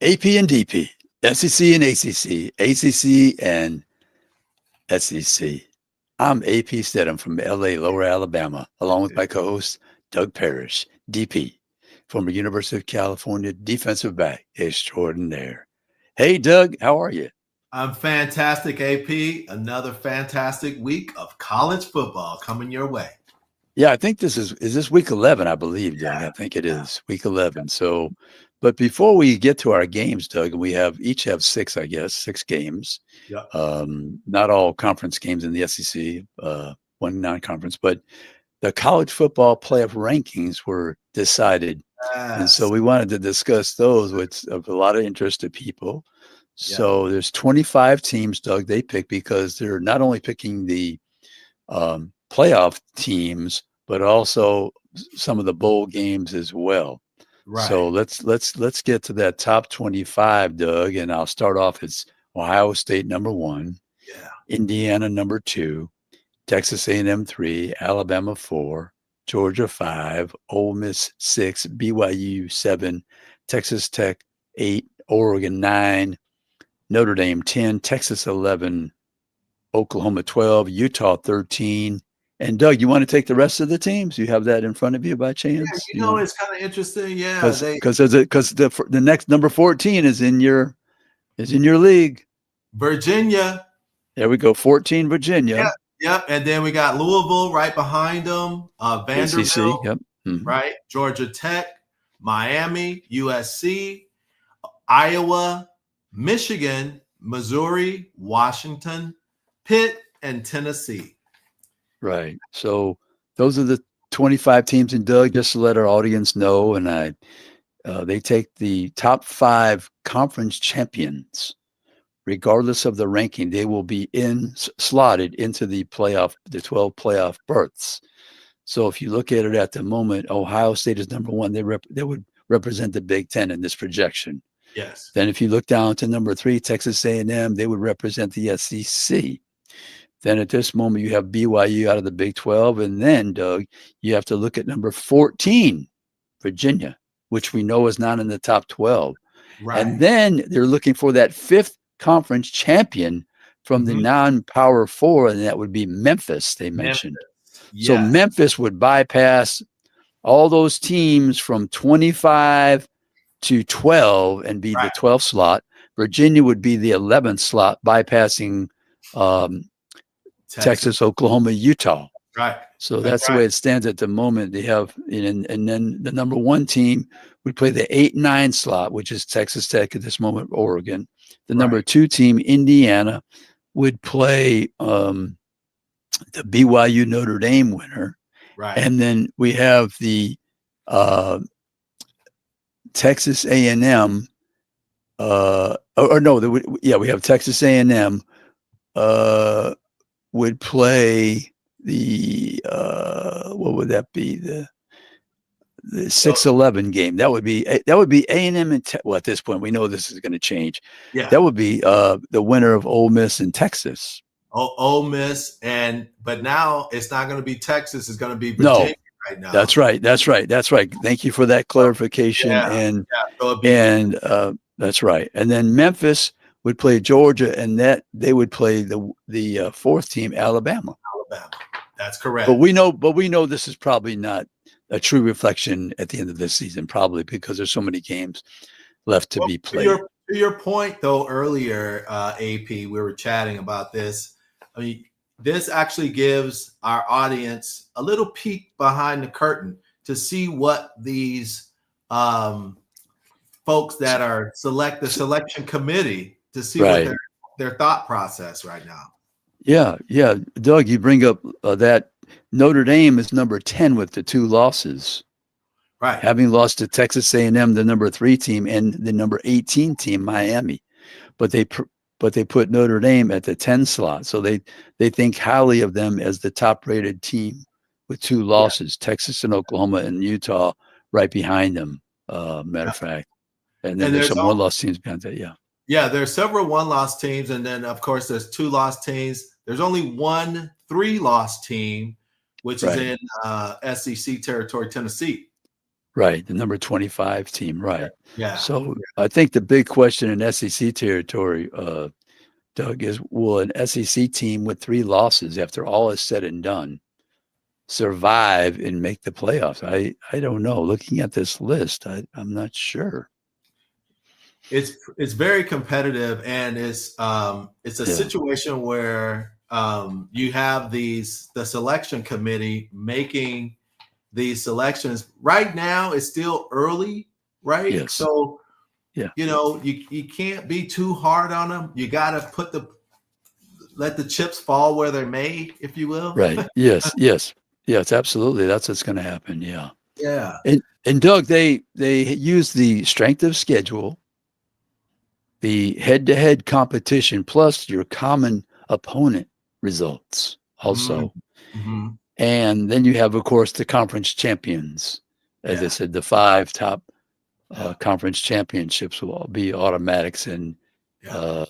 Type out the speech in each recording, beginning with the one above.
AP and DP, SEC and ACC, ACC and SEC. I'm AP Stedham from LA, Lower Alabama, along with my co-host, Doug Parrish, DP, former University of California defensive back extraordinaire. Hey, Doug, how are you? I'm fantastic, AP. Another fantastic week of college football coming your way. Yeah, I think this is this week 11, I believe, Doug. Yeah, I think it is week 11. So, but before we get to our games, Doug, we each have six, I guess, six games. Yep. Not all conference games in the SEC, one non-conference, but the college football playoff rankings were decided. And so Yes. we wanted to discuss those, which of a lot of interest to people. Yeah. So there's 25 teams, Doug, they pick because they're not only picking the playoff teams, but also some of the bowl games as well. Right. So let's get to that top 25, Doug, and I'll start off. It's Ohio State number 1, Yeah. Indiana number 2, Texas A&M 3, Alabama 4, Georgia 5, Ole Miss 6, BYU 7, Texas Tech 8, Oregon 9, Notre Dame 10, Texas 11, Oklahoma 12, Utah 13. And Doug, you want to take the rest of the teams? You have that in front of you by chance? Yeah, it's kind of interesting. Yeah, because the next number 14 is in your league. Virginia. There we go, 14 Virginia. Yeah. And then we got Louisville right behind them. Vanderbilt. ACC, yep. Mm-hmm. Right. Georgia Tech, Miami, USC, Iowa, Michigan, Missouri, Washington, Pitt, and Tennessee. Right. So those are the 25 teams. And Doug, just to let our audience know, and they take the top 5 conference champions, regardless of the ranking. They will be slotted into the 12 playoff berths. So if you look at it at the moment, Ohio State is number 1. They would represent the Big Ten in this projection. Yes. Then if you look down to number 3, Texas A&M, they would represent the SEC. Then at this moment, you have BYU out of the Big 12. And then, Doug, you have to look at number 14, Virginia, which we know is not in the top 12. Right. And then they're looking for that 5th conference champion from the non-Power 4, and that would be Memphis, they mentioned. Yes. So Memphis would bypass all those teams from 25 to 12 and be the 12th slot. Virginia would be the 11th slot, bypassing Texas, Oklahoma, Utah. Right. So that's the way it stands at the moment. They have, and then the number 1 team would play the 8-9 slot, which is Texas Tech at this moment, Oregon. The number 2 team, Indiana, would play the BYU Notre Dame winner. Right. And then we have the Texas A&M. We have Texas A&M would play the what would that be, the 6-11 game. That would be A&M and at this point we know this is going to change. Yeah, that would be the winner of Ole Miss and Texas. Ole Miss, but now it's not going to be Texas. It's going to be Virginia right now. That's right. Thank you for that clarification. That's right. And then Memphis would play Georgia, and that they would play the 4th team, Alabama. That's correct. But we know this is probably not a true reflection at the end of this season, probably because there's so many games left to be played. To your point, though, earlier, AP, we were chatting about this. I mean, this actually gives our audience a little peek behind the curtain to see what these folks that are the selection committee, to see what their thought process right now. Yeah. Doug, you bring up that Notre Dame is number 10 with the 2 losses. Right. Having lost to Texas A&M, the number 3 team, and the number 18 team, Miami. But they put Notre Dame at the 10 slot. So they think highly of them as the top-rated team with 2 losses, Texas and Oklahoma and Utah right behind them, matter of fact. And then there's some one-loss teams behind that, Yeah, there's several one-loss teams, and then, of course, there's 2 loss teams. There's only one 3-loss team, which is in SEC territory, Tennessee. Right, the number 25 team, right. Yeah. So I think the big question in SEC territory, Doug, is will an SEC team with 3 losses after all is said and done survive and make the playoffs? I don't know. Looking at this list, I'm not sure. It's very competitive, and it's a Yeah. situation where you have the selection committee making these selections. Right now, it's still early, right? Yes. So Yeah. you can't be too hard on them. You got to let the chips fall where they're made, if you will. Right. Yes. Absolutely. That's what's going to happen. Yeah. Yeah. And Doug, they use the strength of schedule, the head-to-head competition, plus your common opponent results also. Mm-hmm. And then you have, of course, the conference champions. As I said, the 5 top conference championships will all be automatics, and that's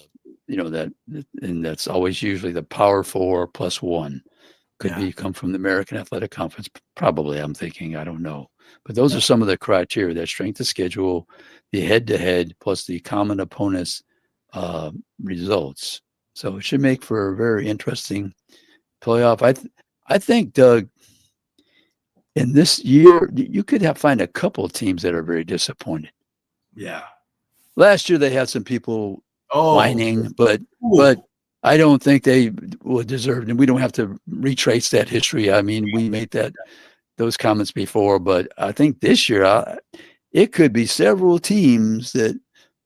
always usually the Power 4 plus 1. Could come from the American Athletic Conference, probably. I'm thinking, I don't know, but those are some of the criteria: that strength of schedule, the head-to-head, plus the common opponents' results. So it should make for a very interesting playoff. I think, Doug, in this year, you could find a couple of teams that are very disappointed. Yeah. Last year they had some people whining, but I don't think they would deserve, and we don't have to retrace that history. I mean, we made those comments before, but I think this year it could be several teams that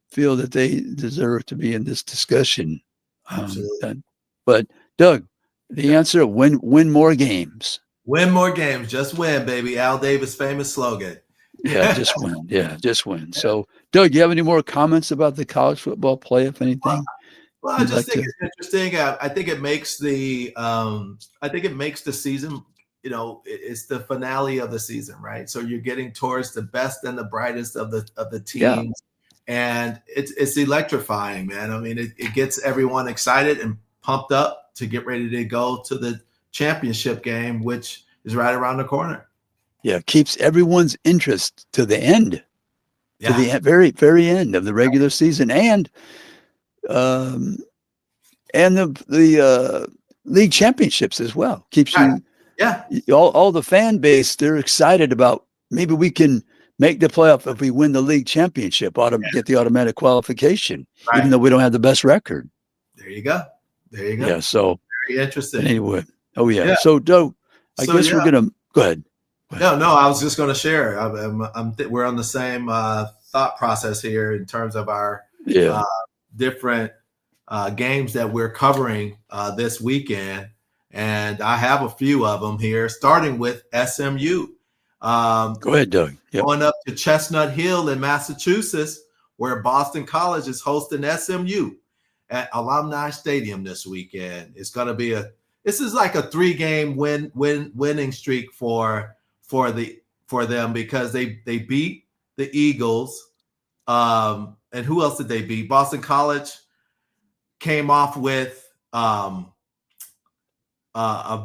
feel that they deserve to be in this discussion. Absolutely. But Doug, the answer: win more games. Win more games, just win, baby. Al Davis' famous slogan. Yeah, just win. Yeah, just win. So, Doug, do you have any more comments about the college football playoff? Anything? Well, I just think it's interesting. I think it makes the season. It's the finale of the season, right? So you're getting towards the best and the brightest of the teams, and it's electrifying, man. I mean, it gets everyone excited and pumped up to get ready to go to the championship game, which is right around the corner. Yeah, keeps everyone's interest to the end, to the very, very end of the regular season, and the league championships as well. Keeps you, all the fan base. They're excited about maybe we can make the playoff if we win the league championship. Get the automatic qualification, even though we don't have the best record. There you go. Yeah. So very interesting. Anyway. Oh yeah. So Doug, I guess we're gonna go ahead. No, I was just going to share. We're on the same thought process here in terms of our different games that we're covering this weekend, and I have a few of them here, starting with SMU. Go ahead, Doug. Going up to Chestnut Hill in Massachusetts, where Boston College is hosting SMU at Alumni Stadium this weekend. It's going to be this is like a 3-game winning streak for them, because they beat the Eagles. And who else did they beat? Boston College came off with a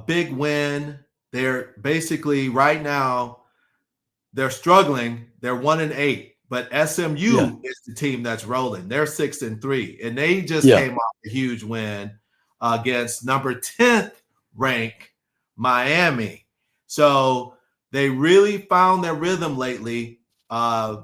big win. They're basically right now they're struggling. They're 1-8, but SMU is the team that's rolling. They're 6-3, and they just came off a huge win against number 10th ranked Miami. So they really found their rhythm lately. SMU,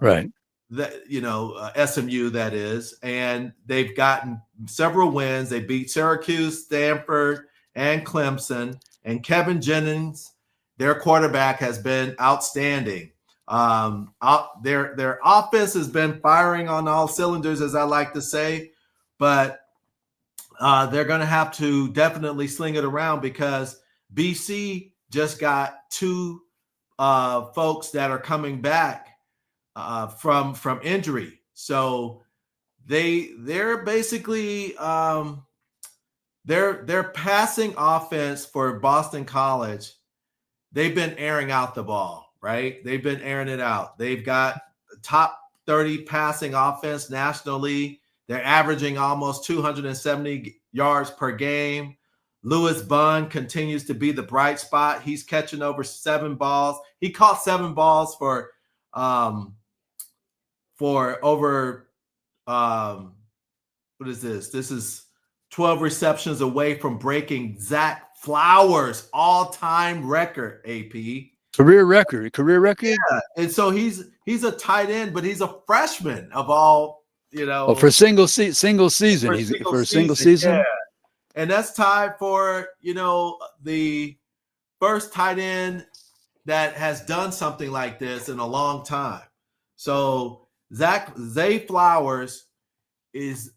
that is, and they've gotten several wins. They beat Syracuse, Stanford, and Clemson. And Kevin Jennings, their quarterback, has been outstanding. Their offense has been firing on all cylinders, as I like to say, but they're going to have to definitely sling it around, because BC just got 2 folks that are coming back from injury. So they're basically their passing offense for Boston College. They've been airing out the ball, right? They've been airing it out. They've got top 30 passing offense nationally. They're averaging almost 270 yards per game. Lewis Bunn continues to be the bright spot. He's catching over 7 balls. He caught 7 balls for for over what is this? This is 12 receptions away from breaking Zach Flowers' all-time record, AP. Career record. Yeah. And so he's a tight end, but he's a freshman of all, for a single season. For a single season. Yeah. And that's tied for, the first tight end that has done something like this in a long time. So Zay Flowers is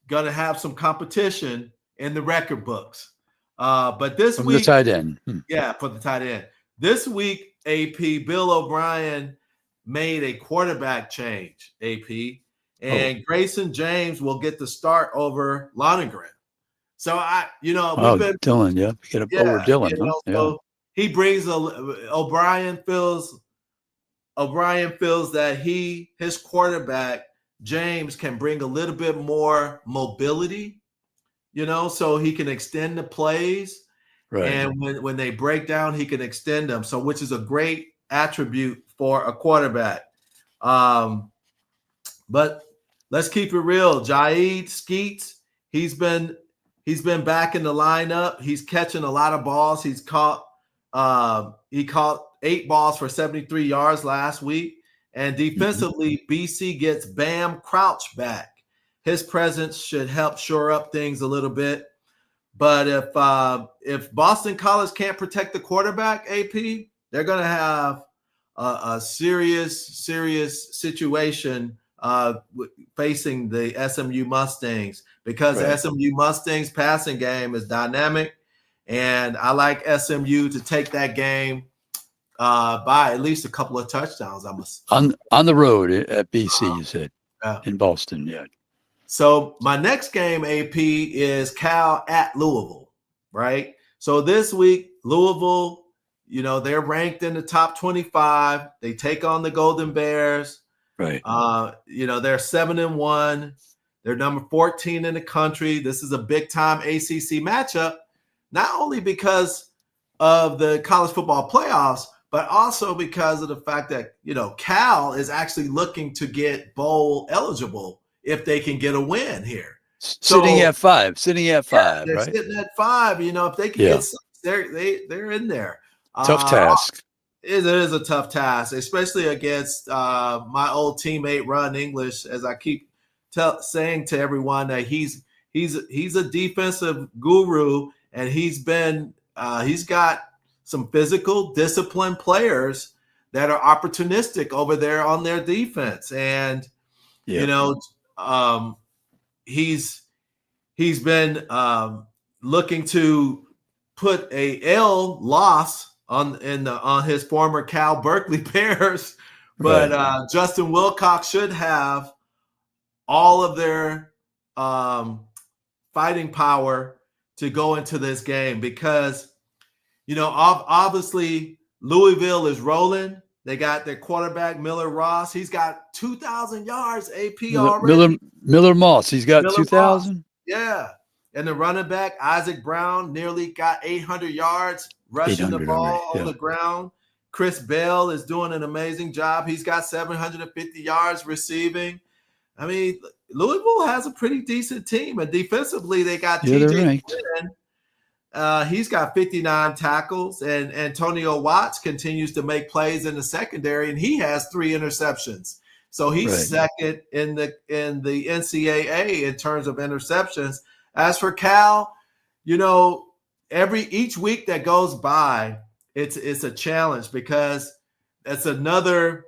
going to have some competition in the record books. But this From week, the tight end. Yeah, for the tight end. This week, AP, Bill O'Brien made a quarterback change, AP, and Grayson James will get the start over Lonergan. So we've been Dylan, over Dylan. So he brings O'Brien feels that his quarterback James can bring a little bit more mobility, so he can extend the plays. Right. And when they break down, he can extend them. So, which is a great attribute for a quarterback. But let's keep it real. Jaid Skeets, he's been back in the lineup. He's catching a lot of balls. He caught 8 balls for 73 yards last week. And defensively, BC gets Bam Crouch back. His presence should help shore up things a little bit. But if Boston College can't protect the quarterback, AP, they're going to have a serious situation facing the SMU Mustangs, because the SMU Mustangs passing game is dynamic, and I like SMU to take that game by at least a couple of touchdowns. On the road at BC, you said, in Boston, yeah. So my next game, AP, is Cal at Louisville, right? So this week, Louisville, they're ranked in the top 25. They take on the Golden Bears. Right. They're 7-1. They're number 14 in the country. This is a big-time ACC matchup, not only because of the college football playoffs, but also because of the fact that, Cal is actually looking to get bowl eligible if they can get a win here. Sitting at 5, they're right? Sitting at 5. If they can get 6, they're in there. Tough task. It is a tough task, especially against my old teammate Ron English, as I keep saying to everyone that he's a defensive guru, and he's got some physical, disciplined players that are opportunistic over there on their defense, and he's been looking to put a loss on his former Cal Berkeley Bears, but Justin Wilcox should have all of their fighting power to go into this game, because obviously Louisville is rolling. They got their quarterback, Miller Ross. He's got 2,000 yards, AP already. Miller Moss. He's got 2,000. Yeah. And the running back, Isaac Brown, nearly got 800 yards rushing the ball on the ground. Chris Bell is doing an amazing job. He's got 750 yards receiving. I mean, Louisville has a pretty decent team. And defensively, they got TJ Quinn. He's got 59 tackles, and Antonio Watts continues to make plays in the secondary, and he has 3 interceptions. So he's second in the NCAA in terms of interceptions. As for Cal, each week that goes by, it's a challenge, because it's another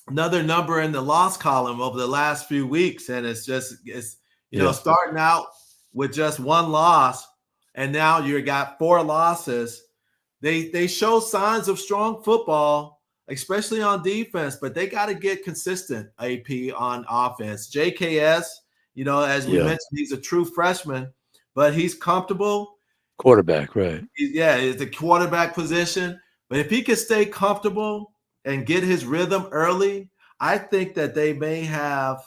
number in the loss column over the last few weeks, and it's starting out with just 1 loss. And now you got 4 losses. They show signs of strong football, especially on defense, but they got to get consistent, AP, on offense. JKS, as we mentioned, he's a true freshman, but he's comfortable. Quarterback, right. It's the quarterback position. But if he can stay comfortable and get his rhythm early, I think that they may have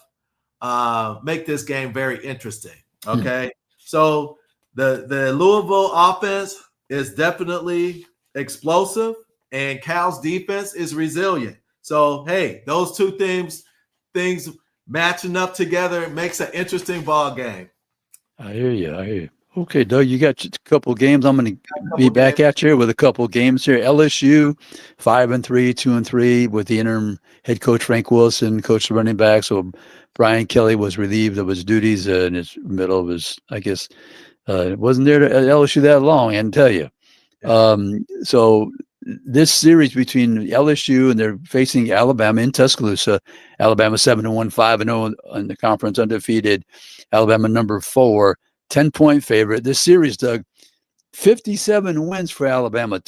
make this game very interesting. Okay. So the Louisville offense is definitely explosive, and Cal's defense is resilient. So, hey, those two things matching up together makes an interesting ball game. I hear you. I hear you. Okay, Doug, you got a couple games. I'm going to be Couple back games. at you with a couple games here. LSU 5-3, 2-3 with the interim head coach Frank Wilson, coach the running back. So Brian Kelly was relieved of his duties in his middle of his, I guess, wasn't there at LSU that long, I can tell you. So this series between LSU and they're facing Alabama in Tuscaloosa. Alabama 7-1, 5-0 in the conference, undefeated. Alabama number 4, 10-point favorite. This series, Doug, 57 wins for Alabama,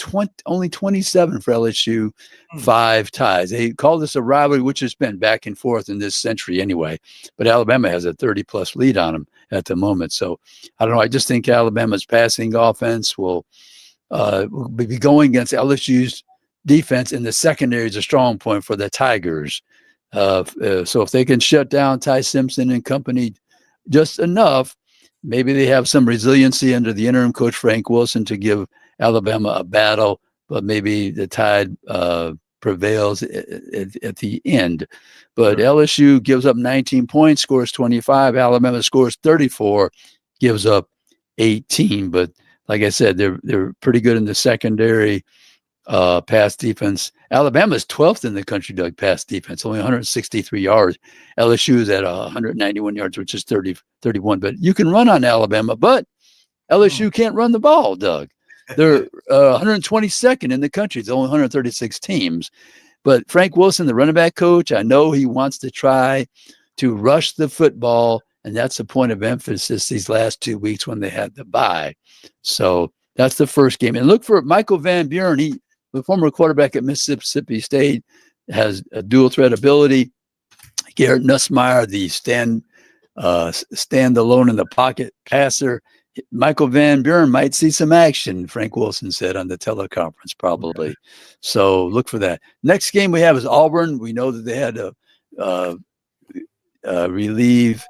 only 27 for LSU, 5 ties. They call this a rivalry, which has been back and forth in this century anyway. But Alabama has a 30-plus lead on them at the moment. So I don't know. I just think Alabama's passing offense will be going against LSU's defense, and the secondary is a strong point for the Tigers. So if they can shut down Ty Simpson and company just enough, maybe they have some resiliency under the interim coach Frank Wilson to give Alabama a battle, but maybe the Tide prevails at the end. But LSU gives up 19 points, scores 25. Alabama scores 34, gives up 18. But like I said, they're pretty good in the secondary pass defense. Alabama's 12th in the country, Doug, pass defense, only 163 yards. LSU is at 191 yards, which is 31. But you can run on Alabama, but LSU can't run the ball, Doug. They're 122nd in the country. It's only 136 teams. But Frank Wilson, the running back coach, I know he wants to try to rush the football, and that's a point of emphasis these last 2 weeks when they had the bye. So that's the first game. And look for Michael Van Buren. The former quarterback at Mississippi State, has a dual threat ability. Garrett Nussmeier, the stand alone in the pocket passer. Michael Van Buren might see some action, Frank Wilson said on the teleconference, probably. Okay. So look for that. Next game we have is Auburn. We know that they had to relieve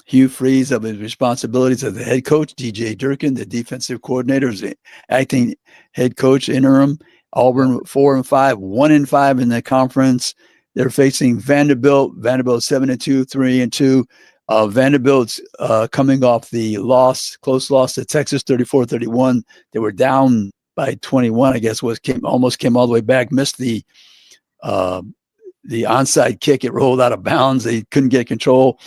Hugh Freeze of his responsibilities as the head coach. DJ Durkin, the defensive coordinator, is the acting head coach interim. Auburn 4-5, 1-5 in the conference. They're facing Vanderbilt. Vanderbilt 7-2, 3-2. Vanderbilt's coming off the close loss to Texas, 34-31. They were down by 21, I guess, almost came all the way back, missed the onside kick. It rolled out of bounds. They couldn't get control.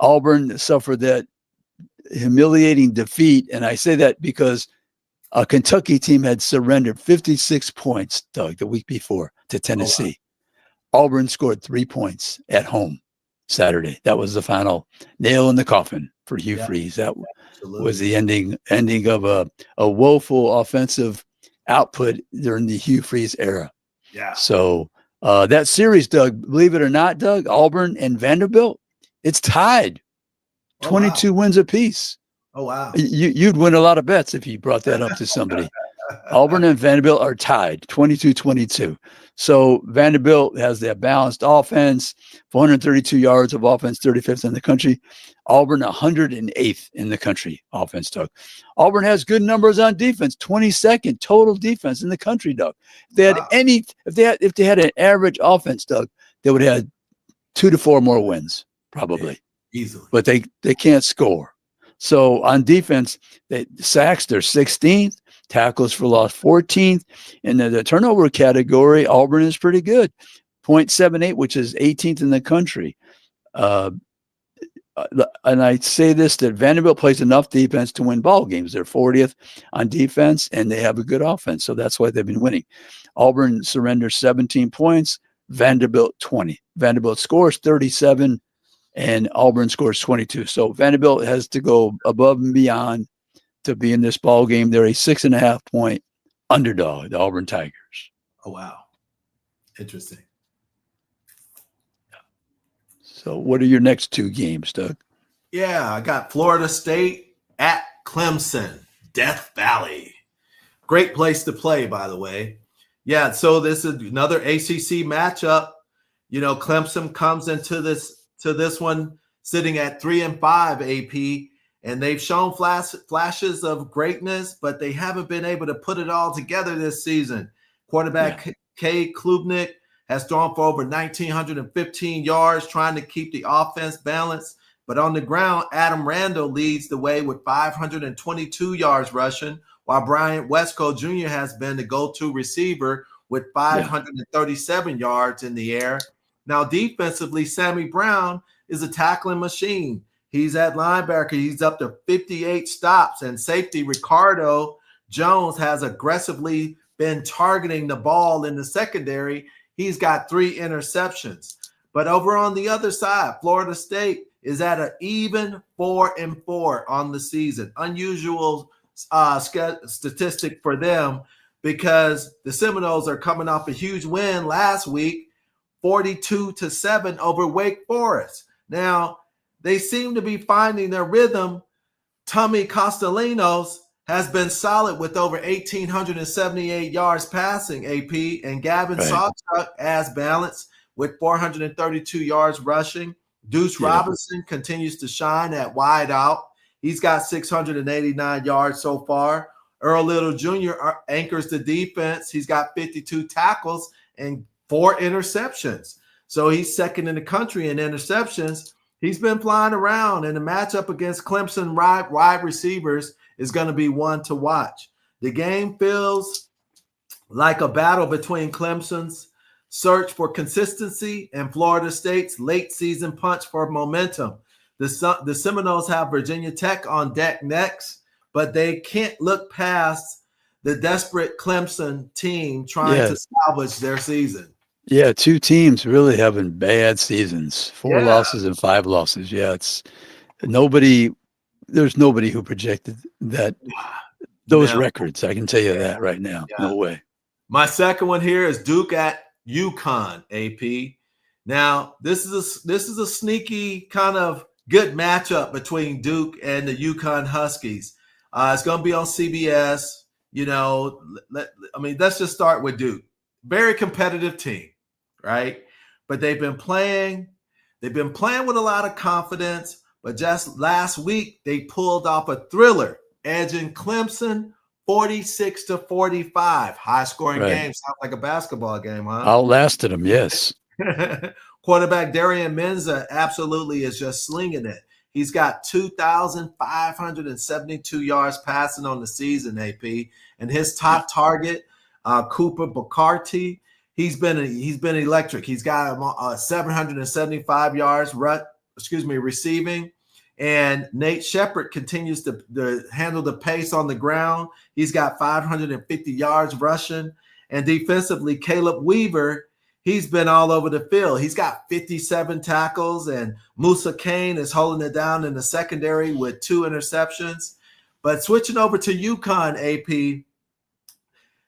Auburn suffered that humiliating defeat, and I say that because a Kentucky team had surrendered 56 points, Doug, the week before to Tennessee. Oh, wow. Auburn scored 3 points at home Saturday. That was the final nail in the coffin for Hugh Freeze. That was the ending of a woeful offensive output during the Hugh Freeze era. Yeah. So that series, Doug, believe it or not, Doug, Auburn and Vanderbilt, it's tied. 22 wins apiece. Oh, wow. You'd win a lot of bets if you brought that up to somebody. Auburn and Vanderbilt are tied, 22-22. So Vanderbilt has that balanced offense, 432 yards of offense, 35th in the country. Auburn, 108th in the country offense, Doug. Auburn has good numbers on defense, 22nd total defense in the country, Doug. If they had if they had an average offense, Doug, they would have had 2 to 4 more wins, probably. Easily. But they can't score. So on defense, sacks, they're 16th, tackles for loss 14th. In the turnover category, Auburn is pretty good, 0.78, which is 18th in the country. And I say this, that Vanderbilt plays enough defense to win ball games. They're 40th on defense, and they have a good offense. So that's why they've been winning. Auburn surrenders 17 points, Vanderbilt 20. Vanderbilt scores 37. And Auburn scores 22. So Vanderbilt has to go above and beyond to be in this ball game. They're a 6.5-point underdog, the Auburn Tigers. Oh, wow. Interesting. So what are your next 2 games, Doug? Yeah, I got Florida State at Clemson, Death Valley. Great place to play, by the way. Yeah, so this is another ACC matchup. You know, Clemson comes into this one sitting at 3-5 AP, and they've shown flashes of greatness, but they haven't been able to put it all together this season. Quarterback Kay Klubnik has thrown for over 1,915 yards, trying to keep the offense balanced. But on the ground, Adam Randall leads the way with 522 yards rushing, while Bryant Westco Jr. has been the go-to receiver with 537 yards in the air. Now, defensively, Sammy Brown is a tackling machine. He's at linebacker. He's up to 58 stops. And safety Ricardo Jones has aggressively been targeting the ball in the secondary. He's got 3 interceptions. But over on the other side, Florida State is at an even 4-4 on the season. Unusual statistic for them because the Seminoles are coming off a huge win last week, 42-7 over Wake Forest. Now, they seem to be finding their rhythm. Tommy Castellanos has been solid with over 1,878 yards passing, AP, and Gavin Sawchuk as balanced with 432 yards rushing. Deuce Robinson continues to shine at wide out. He's got 689 yards so far. Earl Little Jr. anchors the defense. He's got 52 tackles and 4 interceptions. So he's second in the country in interceptions. He's been flying around, and the matchup against Clemson wide receivers is going to be one to watch. The game feels like a battle between Clemson's search for consistency and Florida State's late season punch for momentum. The Seminoles have Virginia Tech on deck next, but they can't look past the desperate Clemson team trying to salvage their season. Yeah, 2 teams really having bad seasons, 4 losses and 5 losses. Yeah, it's nobody. There's nobody who projected those records. I can tell you that right now. Yeah. No way. My second one here is Duke at UConn, AP. Now, this is a sneaky kind of good matchup between Duke and the UConn Huskies. It's going to be on CBS. Let's just start with Duke. Very competitive team, right? But they've been playing with a lot of confidence. But just last week, they pulled off a thriller, edging Clemson 46-45. High-scoring game. Sounds like a basketball game, huh? Outlasted them, yes. Quarterback Darian Menza absolutely is just slinging it. He's got 2,572 yards passing on the season, AP. And his top target, Cooper Bacarty, he's been electric. He's got 775 yards receiving. And Nate Shepard continues to handle the pace on the ground. He's got 550 yards rushing. And defensively, Caleb Weaver, he's been all over the field. He's got 57 tackles, and Musa Kane is holding it down in the secondary with 2 interceptions. But switching over to UConn, AP,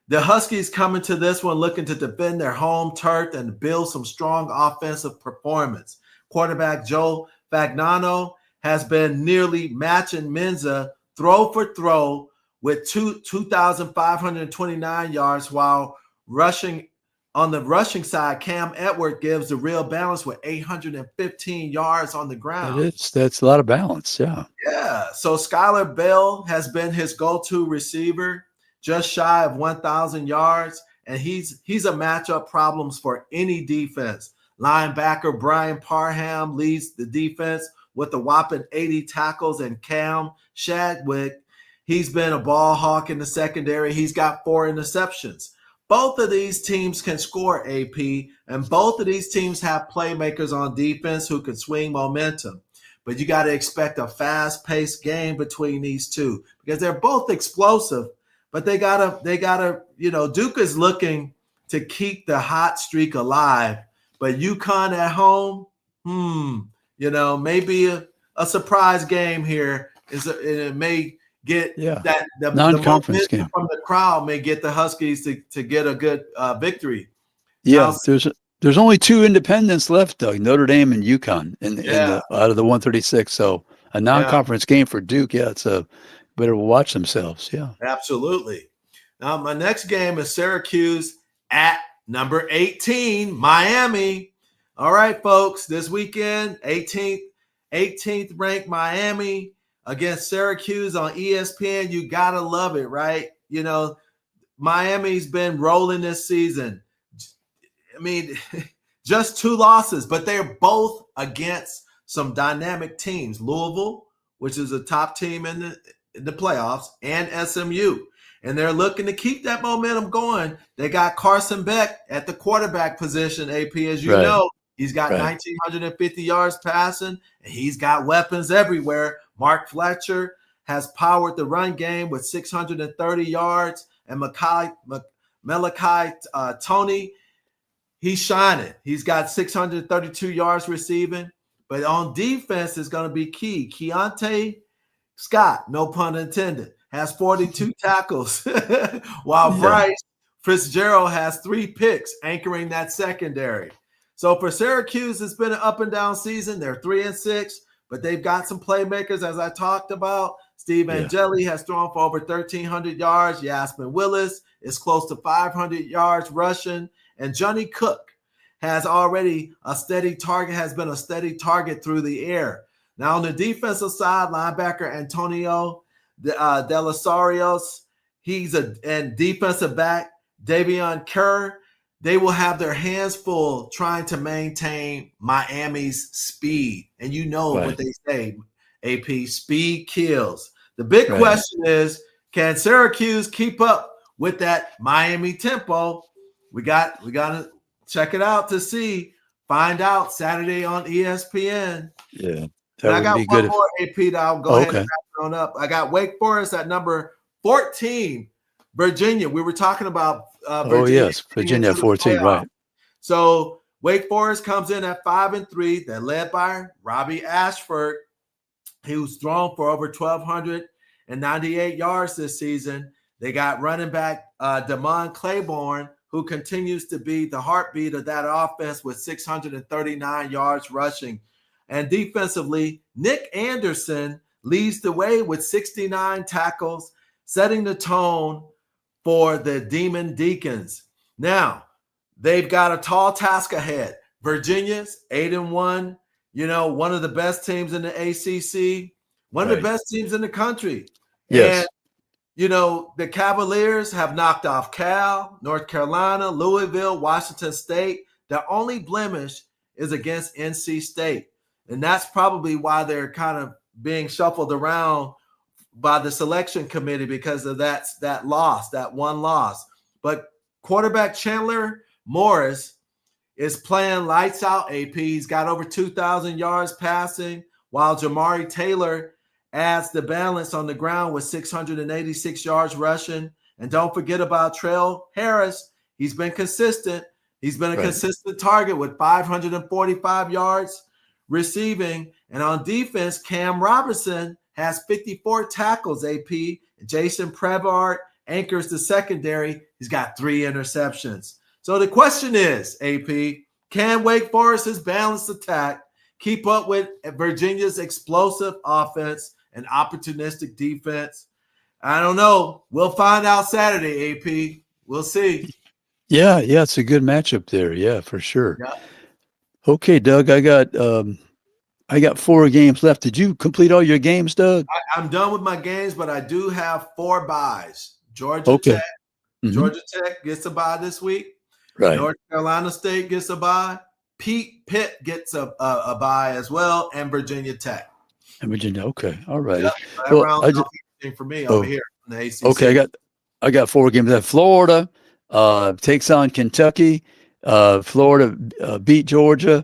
the Huskies coming to this one looking to defend their home turf and build some strong offensive performance. Quarterback Joe Fagnano has been nearly matching Menza throw for throw with 2,529 yards, while rushing on the rushing side, Cam Edward gives the real balance with 815 yards on the ground. That's a lot of balance, yeah. Yeah, so Skylar Bell has been his go-to receiver, just shy of 1,000 yards, and he's a matchup problems for any defense. Linebacker Brian Parham leads the defense with a whopping 80 tackles, and Cam Shadwick, he's been a ball hawk in the secondary. He's got 4 interceptions. Both of these teams can score, AP, and both of these teams have playmakers on defense who can swing momentum. But you got to expect a fast-paced game between these two because they're both explosive. But they gotta, Duke is looking to keep the hot streak alive. But UConn at home, maybe a surprise game here. It may get that the non-conference game from the crowd may get the Huskies to get a good victory. Yeah, now, there's only 2 independents left, Doug, Notre Dame and UConn out of the 136. So a non-conference game for Duke, it's better watch themselves. Yeah, absolutely. Now my next game is Syracuse at number 18, Miami. All right, folks, this weekend, 18th ranked Miami against Syracuse on ESPN. You got to love it, right? Miami's been rolling this season. I mean, just 2 losses, but they're both against some dynamic teams. Louisville, which is a top team in the playoffs, and SMU. And they're looking to keep that momentum going. They got Carson Beck at the quarterback position, AP, as you know. He's got 1,950 yards passing, and he's got weapons everywhere. Mark Fletcher has powered the run game with 630 yards, and Malachi Tony, he's shining. He's got 632 yards receiving. But on defense is going to be key. Keontae Scott, no pun intended, has 42 tackles, while Bryce Fitzgerald has 3 picks anchoring that secondary. So for Syracuse, it's been an up and down season. They're 3-6, but they've got some playmakers, as I talked about. Steve Angeli has thrown for over 1,300 yards. Yasmin Willis is close to 500 yards rushing. And Johnny Cook has already has been a steady target through the air. Now on the defensive side, linebacker Antonio Delasarios, and defensive back Davion Kerr, they will have their hands full trying to maintain Miami's speed. And you know what they say, AP, speed kills. The big question is, can Syracuse keep up with that Miami tempo? We got to check it out to find out Saturday on ESPN. Yeah. I got one more, AP, that I'll go ahead and wrap it on up. I got Wake Forest at number 14, Virginia. We were talking about Virginia. Virginia at 14, right. So Wake Forest comes in at 5-3. They're led by Robbie Ashford, who's thrown for over 1,298 yards this season. They got running back Damon Claiborne, who continues to be the heartbeat of that offense with 639 yards rushing. And defensively, Nick Anderson leads the way with 69 tackles, setting the tone for the Demon Deacons. Now, they've got a tall task ahead. Virginia's 8-1, one of the best teams in the ACC, one of the best teams in the country. Yes. And, the Cavaliers have knocked off Cal, North Carolina, Louisville, Washington State. Their only blemish is against NC State. And that's probably why they're kind of being shuffled around by the selection committee, because of that one loss. But quarterback Chandler Morris is playing lights out, AP. He's got over 2,000 yards passing, while Jamari Taylor adds the balance on the ground with 686 yards rushing. And don't forget about Trell Harris. He's been consistent. He's been a consistent target with 545 yards receiving. And on defense, Cam Robinson has 54 tackles, AP. Jason Prevart anchors the secondary. He's got 3 interceptions. So the question is, AP, can Wake Forest's balanced attack keep up with Virginia's explosive offense and opportunistic defense? I don't know. We'll find out Saturday, AP. We'll see. Yeah, it's a good matchup there. Yeah, for sure. Yeah. Okay, Doug, I got 4 games left. Did you complete all your games, Doug? I'm done with my games, but I do have 4 byes. Georgia Tech. Georgia Tech gets a bye this week. Right. North Carolina State gets a bye. Pitt gets a bye as well, and Virginia Tech. And Virginia, okay, all right. Yep, well, for me over here in the ACC. Okay, I got 4 games left. Florida takes on Kentucky. Florida beat Georgia.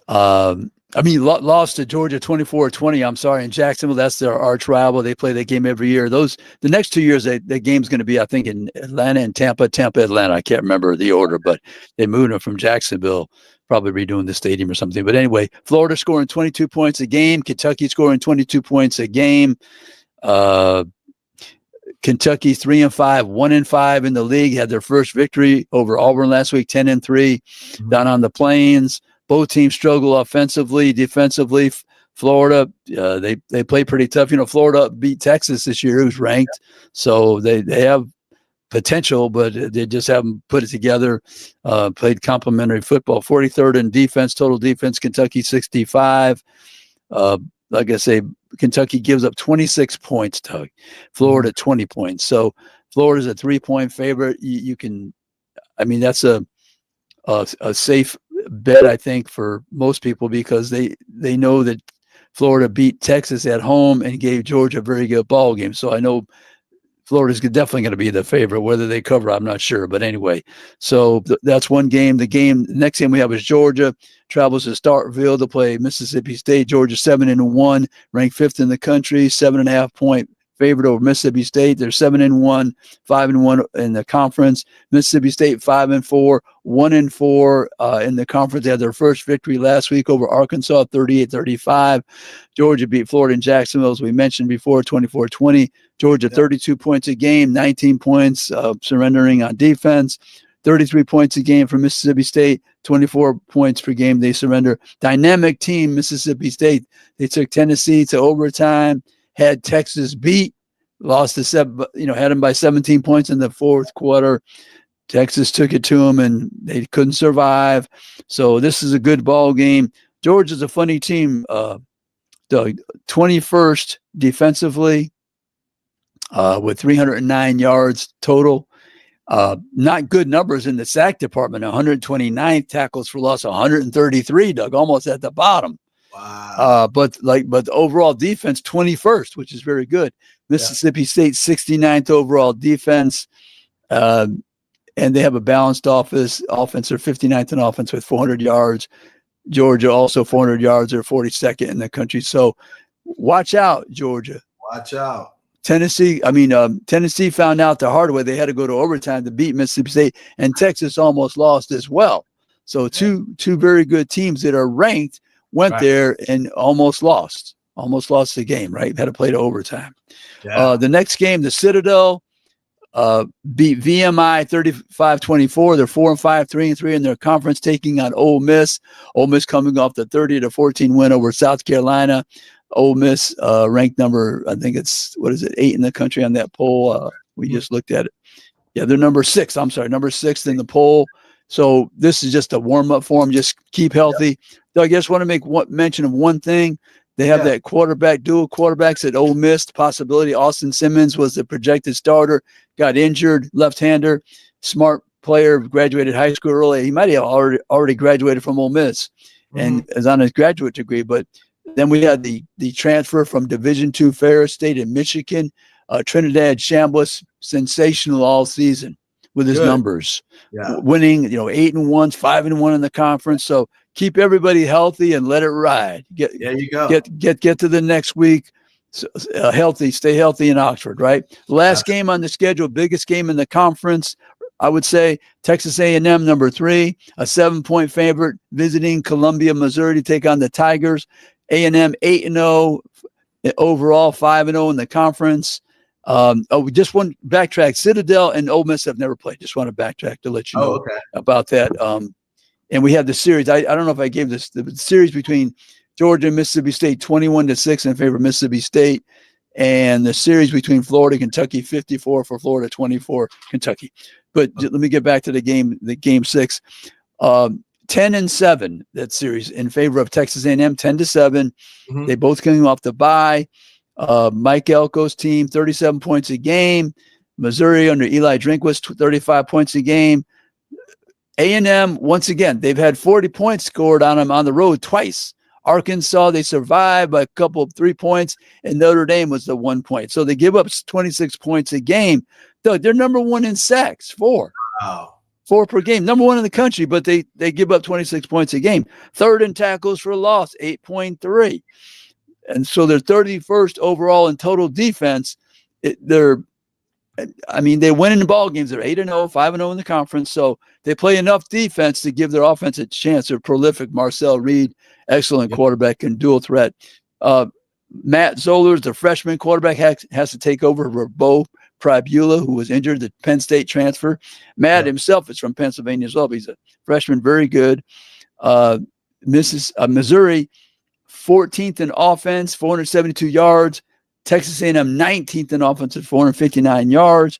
Lost to Georgia 24-20. I'm sorry, in Jacksonville. That's their arch rival. They play that game every year. The next 2 years, that game's going to be, I think, in Atlanta and Tampa, Atlanta. I can't remember the order, but they moved them from Jacksonville, probably redoing the stadium or something. But anyway, Florida scoring 22 points a game. Kentucky scoring 22 points a game. Kentucky 3-5, 1-5 in the league. Had their first victory over Auburn last week, 10-3 down on the Plains. Both teams struggle offensively, defensively. Florida, they play pretty tough. Florida beat Texas this year, who's ranked. So they have potential, but they just haven't put it together. Played complementary football. 43rd in defense, total defense. Kentucky 65. Like I say, Kentucky gives up 26 points, Doug. Florida 20 points. So Florida's a 3-point favorite. That's a a safe bet, I think, for most people, because they know that Florida beat Texas at home and gave Georgia a very good ball game. So I know Florida's definitely going to be the favorite. Whether they cover, I'm not sure. But anyway, so that's one game. The next game we have is Georgia travels to Starkville to play Mississippi State. Georgia 7-1, ranked 5th in the country, 7.5-point favorite over Mississippi State. They're 7-1, 5-1 in the conference. Mississippi State 5-4, 1-4 in the conference. They had their first victory last week over Arkansas, 38-35. Georgia beat Florida in Jacksonville, as we mentioned before, 24-20. Georgia 32 points a game, 19 points surrendering on defense. 33 points a game for Mississippi State, 24 points per game they surrender. Dynamic team, Mississippi State. They took Tennessee to overtime, had Texas beat, lost to had them by 17 points in the fourth quarter. Texas took it to them, and they couldn't survive. So this is a good ball game. Georgia's a funny team, Doug. 21st defensively with 309 yards total. Not good numbers in the sack department. 129 tackles for loss, 133, Doug, almost at the bottom. Wow. But the overall defense, 21st, which is very good. Mississippi State, 69th overall defense. And they have a balanced offense. They're 59th in offense with 400 yards. Georgia also 400 yards. They're 42nd in the country. So watch out, Georgia. Watch out. Tennessee found out the hard way. They had to go to overtime to beat Mississippi State, and Texas almost lost as well. So two very good teams that are ranked went there and almost lost the game, right? Had to play to overtime. Yeah. The next game, the Citadel beat VMI 35-24. They're 4-5, 3-3 in their conference, taking on Ole Miss. Ole Miss coming off the 30-14 win over South Carolina. Ole Miss ranked number, I think it's, 8 in the country on that poll. We just looked at it. Yeah, they're number 6. I'm sorry, number 6 in the poll. So this is just a warm-up for them. Just keep healthy. Doug, I just want to make mention of one thing. They have that dual quarterbacks at Ole Miss. Possibility Austin Simmons was the projected starter, got injured, left-hander, smart player, graduated high school early. He might have already graduated from Ole Miss and is on his graduate degree. But then we had the transfer from Division II Ferris State in Michigan, Trinidad Chambliss, sensational all season with his numbers, winning 8-1, 5-1 in the conference. So keep everybody healthy and let it ride. There you go. Get to the next week healthy. Stay healthy in Oxford. Right. Last game on the schedule, biggest game in the conference. I would say Texas A&M number 3, a 7-point favorite, visiting Columbia, Missouri to take on the Tigers. A&M 8-0 overall, 5-0 in the conference. We just want to backtrack. Citadel and Ole Miss have never played. Just want to backtrack to let you know about that. And we have the series. I don't know if I gave this the series between Georgia and Mississippi State, 21-6 in favor of Mississippi State, and the series between Florida and Kentucky, 54 for Florida, 24 Kentucky. But let me get back to the game 6. 10-7, that series in favor of Texas A&M, 10-7. They both coming off the bye. Mike Elko's team, 37 points a game. Missouri under Eli Drinkwitz, 35 points a game. A&M, once again, they've had 40 points scored on them on the road twice. Arkansas, they survived by a couple of 3 points, and Notre Dame was the 1 point. So they give up 26 points a game. They're number 1 in sacks, 4. Wow. 4 per game, number 1 in the country, but they give up 26 points a game. 3rd in tackles for loss, 8.3. And so they're 31st overall in total defense. They win in the ball games. They're 8-0, 5-0 in the conference. So they play enough defense to give their offense a chance. They're prolific. Marcel Reed, excellent quarterback and dual threat. Matt Zollers, the freshman quarterback, has to take over for Bo Pribula, who was injured, the Penn State transfer. Matt himself is from Pennsylvania as well. But he's a freshman, very good. Missouri, 14th in offense, 472 yards. Texas A&M 19th in offense at 459 yards.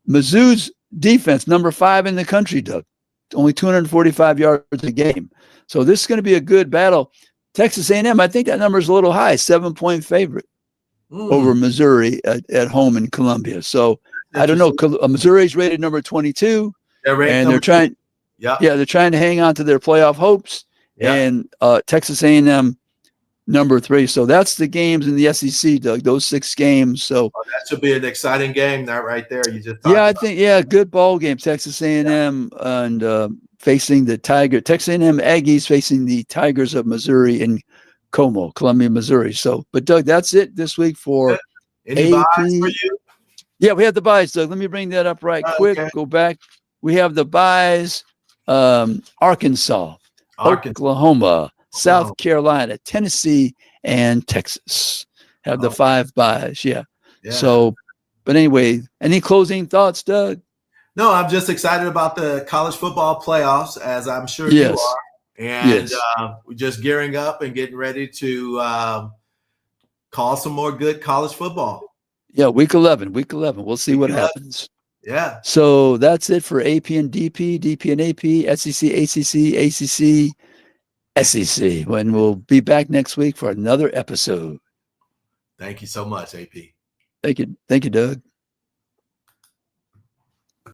Mizzou's defense, number 5 in the country, Doug. Only 245 yards a game. So this is going to be a good battle. Texas A&M, I think that number is a little high, 7-point favorite over Missouri at home in Columbia. So I don't know. Missouri's rated number 22, and they're trying. Yep. Yeah, they're trying to hang on to their playoff hopes. Yep. And Texas A&M number 3. So that's the games in the SEC, Doug. Those 6 games. So that should be an exciting game. That right there. You just I think good ball game. Texas A&M and facing the Texas A&M Aggies facing the Tigers of Missouri in Columbia, Missouri. So, but Doug, that's it this week for Any AP. buys for you? Yeah, we have the buys, Doug. Let me bring that up right quick. Okay. Go back. We have the buys. Arkansas, Oklahoma, South Carolina, Tennessee, and Texas have the 5 buys. Yeah. So, but anyway, any closing thoughts, Doug? No, I'm just excited about the college football playoffs, as I'm sure you are. And we're just gearing up and getting ready to call some more good college football. Yeah, week 11. We'll see what happens. Yeah. So that's it for AP and DP, DP and AP, SEC, ACC, ACC, SEC. When we'll be back next week for another episode. Thank you so much, AP. Thank you, Doug.